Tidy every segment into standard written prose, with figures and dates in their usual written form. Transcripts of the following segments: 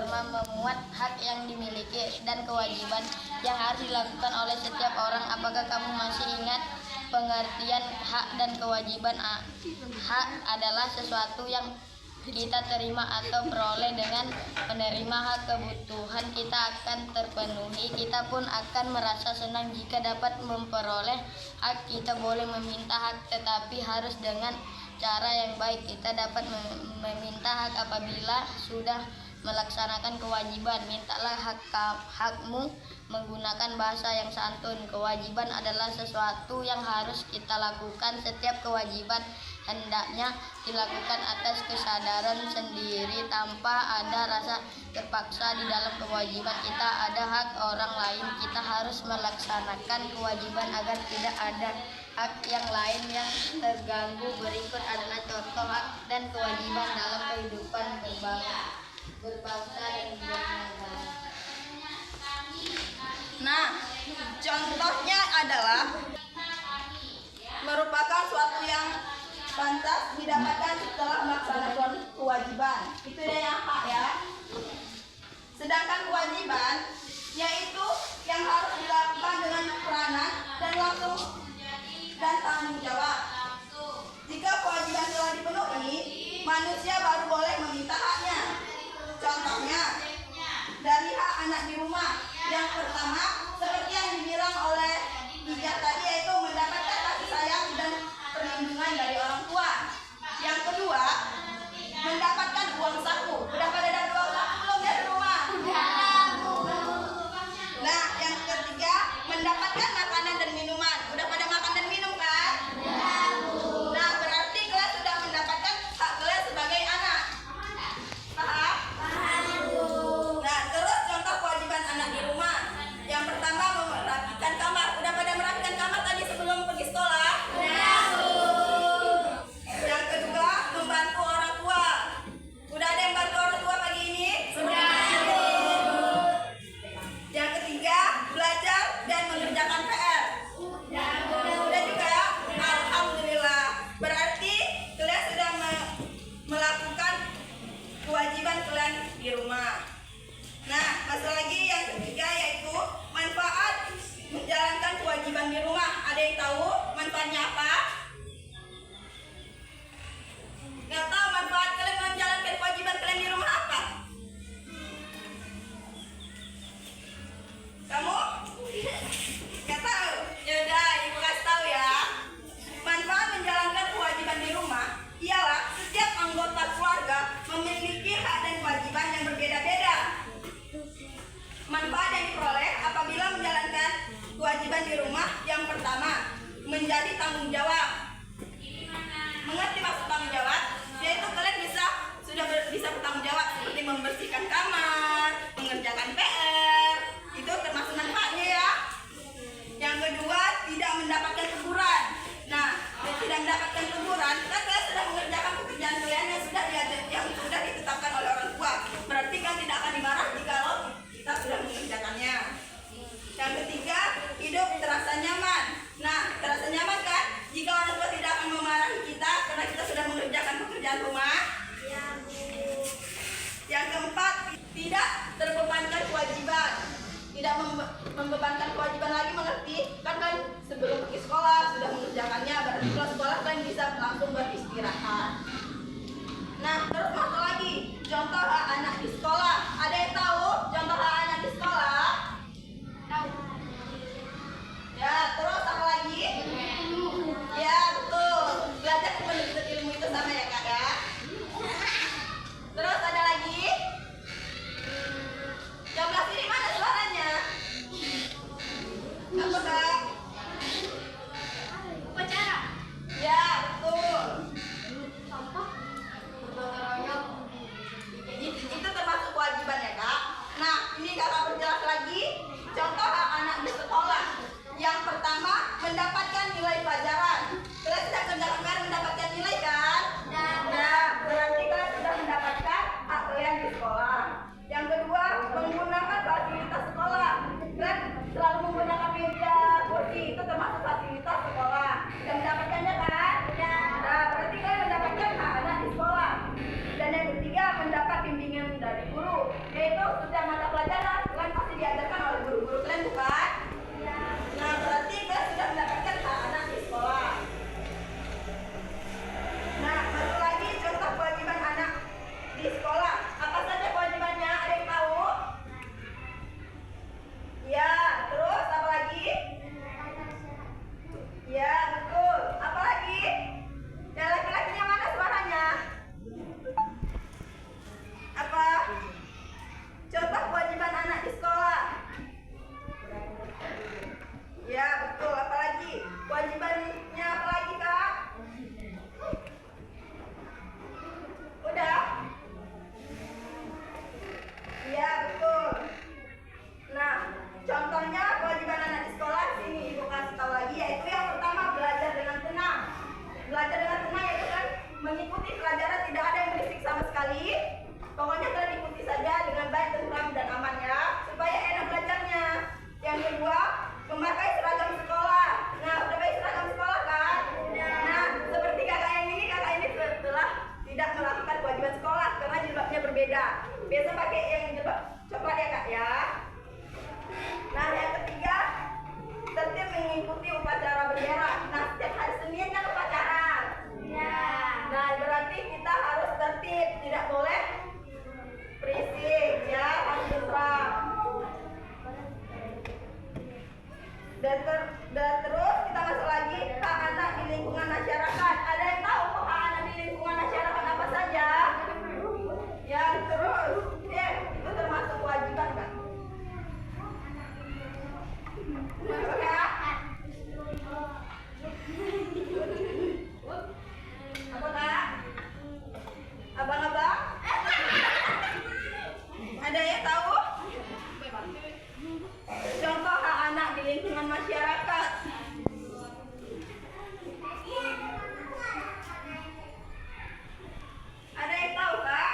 norma memuat hak yang dimiliki dan kewajiban yang harus dilakukan oleh setiap orang. Apakah kamu masih ingat pengertian hak dan kewajiban? Hak adalah sesuatu yang kita terima atau peroleh. Dengan menerima hak, kebutuhan kita akan terpenuhi. Kita pun akan merasa senang jika dapat memperoleh hak. Kita boleh meminta hak, tetapi harus dengan cara yang baik. Kita dapat meminta hak apabila sudah melaksanakan kewajiban. Mintalah hakmu menggunakan bahasa yang santun. Kewajiban adalah sesuatu yang harus kita lakukan. Setiap kewajiban hendaknya dilakukan atas kesadaran sendiri tanpa ada rasa terpaksa. Di dalam kewajiban kita ada hak orang lain. Kita harus melaksanakan kewajiban agar tidak ada hak yang lain yang terganggu. Berikut adalah contoh hak dan kewajiban dalam kehidupan berbangsa dan bernegara. Nah, contohnya adalah merupakan suatu yang pantas didapatkan setelah melaksanakan kewajiban. Itu dia yang hak ya. Sedangkan kewajiban yaitu yang harus dilakukan dengan peranan dan langsung dan tanggung jawab. Jika kewajiban telah dipenuhi, manusia baru boleh meminta haknya. Contohnya dari hak anak di rumah. Yang pertama, seperti yang dibilang oleh Ija tadi, yaitu mendapatkan kasih sayang dan perlindungan dari orang tua. Yang kedua, mendapatkan uang saku. Udah pada ada uang saku belum dari rumah? Nah, yang ketiga, mendapatkan makanan dan minuman. Udah pada makan dan minum kan? Nah, berarti kalian sudah mendapatkan hak kalian sebagai anak. Paham? Nah, terus contoh kewajiban anak di rumah. Yang pertama, merapikan kamar. Udah pada merapikan kamar tadi sebelum pergi sekolah? Yang kedua, membantu orang tua. Udah ada yang bantu orang tua pagi ini? Yang ketiga, belajar dan mengerjakan PR. Udah juga ya? Alhamdulillah. Berarti kalian sudah melakukan kewajiban kalian di rumah. Nah, masuk lagi yang ketiga, yaitu manfaat menjalankan kewajiban di rumah. Ada yang tahu manfaatnya apa? Nggak tahu manfaat kalian menjalankan kewajiban kalian di rumah apa? Kamu? Nggak tahu? Yaudah, ibu kasih tahu ya. Manfaat menjalankan kewajiban di rumah ialah setiap anggota keluarga memiliki hak dan kewajiban yang berbeda-beda. Manfaat yang diperoleh apabila menjalankan kewajiban di rumah. Yang pertama, menjadi tanggung jawab. Mengerti maksud tanggung jawab? Yaitu kalian bisa bertanggung jawab seperti membersihkan kamar, mengerjakan PR. Itu termasuk manfaatnya ya. Yang kedua, tidak mendapatkan teguran. Nah, tidak mendapatkan teguran, kan kalian sudah mengerjakan pekerjaan kalian yang sudah ditetapkan oleh orang tua. Berarti kan tidak akan dimarah jikalau kita sudah mengerjakannya. Yang ketiga, hidup terasa nyaman. Nah, terasa nyaman kan jika orang tua tidak akan memarahi kita karena kita sudah mengerjakan pekerjaan rumah. Yang keempat, tidak terbebankan kewajiban. Tidak membebankan kewajiban lagi, mengerti? Kan sebelum pergi sekolah sudah mengerjakannya, berarti kalau sekolah kan bisa langsung beristirahat. Nah, terus masuk lagi contoh hak anak di sekolah. Ada yang tahu contoh hak anak di sekolah? Tahu. Ya, terus apa lagi? Ya, betul. Belajar menuntut ilmu itu sama ya, Kak ya. Terus ada lagi? Yang belah sini mana suaranya? Apa, Kak? Upacara. Ya, betul. Contoh? Itu termasuk yang coba ya kak ya. Nah yang ketiga, tertib mengikuti upacara bendera. Nah setiap hari Senin kan upacara. Ya. Nah berarti kita harus tertib, tidak boleh berisik ya, harus netral. Dan terus kita masuk lagi hak anak di lingkungan masyarakat. Ada yang tahu hak anak di lingkungan masyarakat apa saja? Yang terus, itu termasuk kewajiban kan? Ya? Apa kak? Abang-abang? Ada yang tahu? Contoh hak anak di lingkungan masyarakat. Ada yang tahu kak?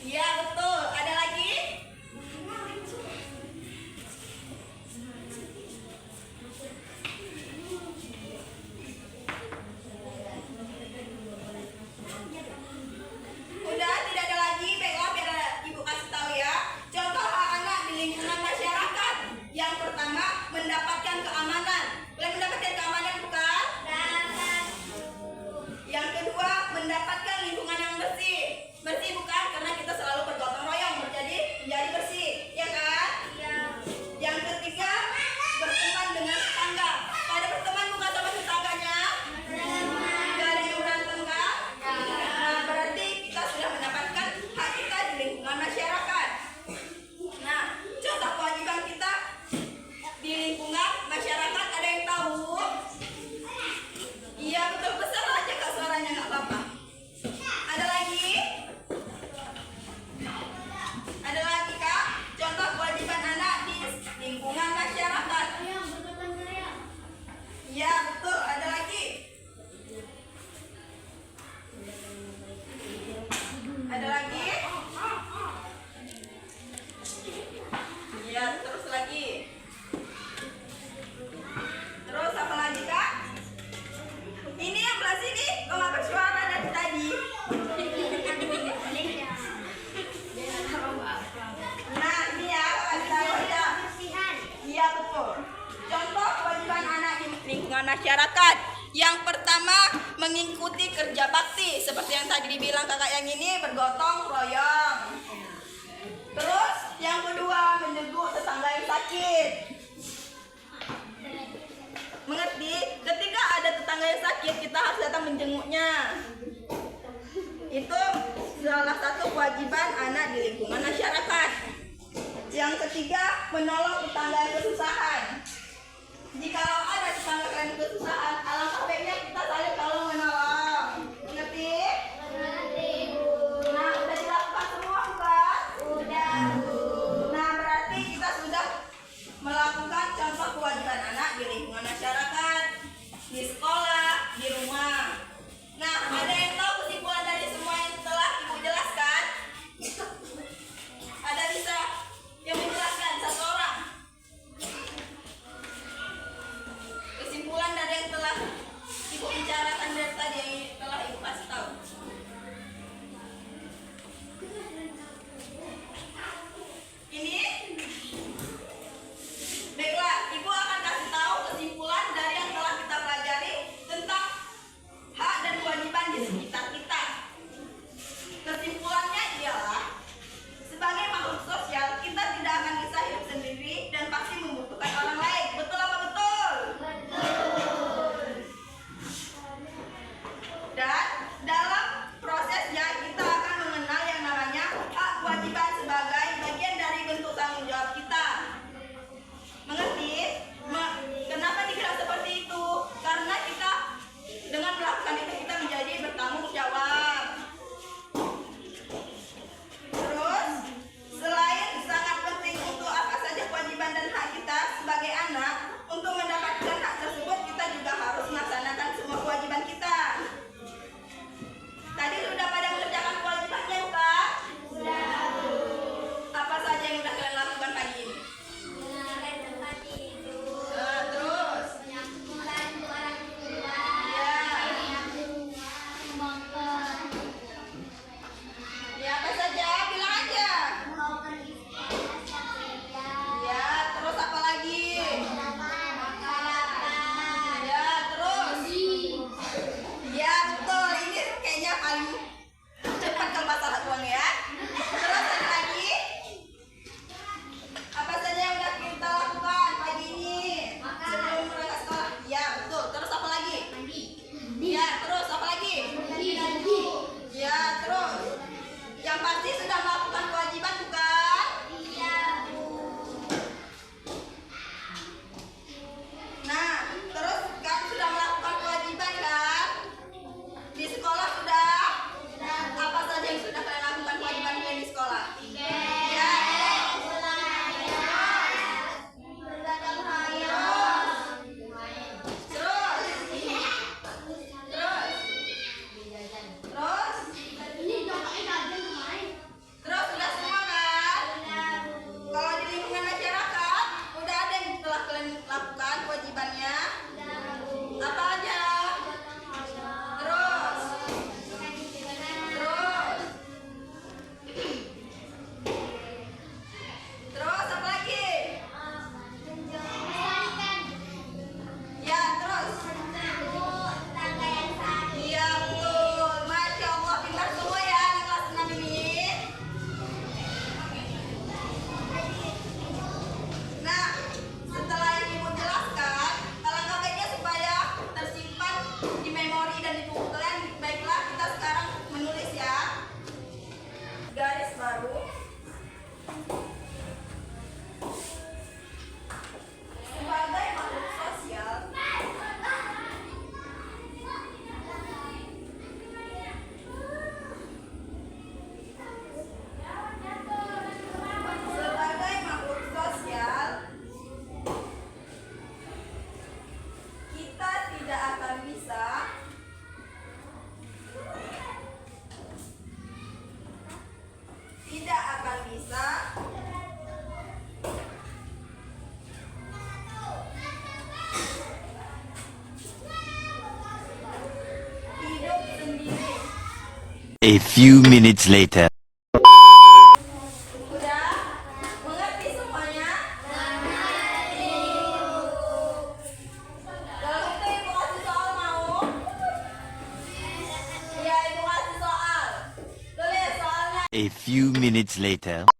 Iya betul. Ada lagi? Udah tidak ada lagi. Baiklah biar ibu kasih tahu ya. Contoh hak anak di lingkungan masyarakat. Yang pertama mendapatkan keamanan. Boleh mendapatkan keamanan bukan? Yang kedua mendapatkan lingkungan yang bersih. Bersih bukan? Karena kita selalu bergotong royong menjadi bersih, ya kan? Iya. Yang ketiga berteman dengan tetangga. Pada berteman bukan sama tetangganya? Gak ada yang berantem kan? Nah berarti kita sudah mendapatkan hak kita di lingkungan masyarakat. Nah contoh kewajiban kita di lingkungan masyarakat ada yang tahu? Iya betul, besar aja kak suaranya, nggak apa-apa. Ada lagi? Ada lagi kak? Contoh kewajiban anak di lingkungan masyarakat. Iya betul, ada lagi? Ada lagi? Iya, terus lagi. Terus apa lagi kak? Ini yang belah sini, kok nggak bersuara dari tadi? Nah ini ya, kasih tahu ya. Iya betul. Contoh kewajiban anak di lingkungan masyarakat. Yang pertama mengikuti kerja bakti, seperti yang tadi dibilang kakak yang ini, bergotong royong. Terus yang kedua menjenguk tetangga yang sakit. Mengerti? Ketika ada tetangga yang sakit, kita harus datang menjenguknya. Itu salah satu kewajiban anak di lingkungan masyarakat. Yang ketiga, menolong tetangga yang kesusahan. Jika ada tetangga kalian kesusahan, alangkah baiknya kita saling tolong menolong. Mengerti? Nah, udah dilakukan semua bukan? Udah. Nah, berarti kita sudah melakukan contoh kewajiban anak di lingkungan masyarakat, di sekolah, di rumah. Nah, ada yang tahu kesimpulan dari semua yang telah ibu jelaskan? Ada bisa yang menjelaskan satu orang? Kesimpulan dari yang telah ibu bicarakan dari bisa hidup sendiri. A few minutes later. Udah? Mengerti semuanya? Mengerti. Kalau gitu ibu kasih soal mau? Iya, ibu kasih soal. Tulis soalnya. A few minutes later.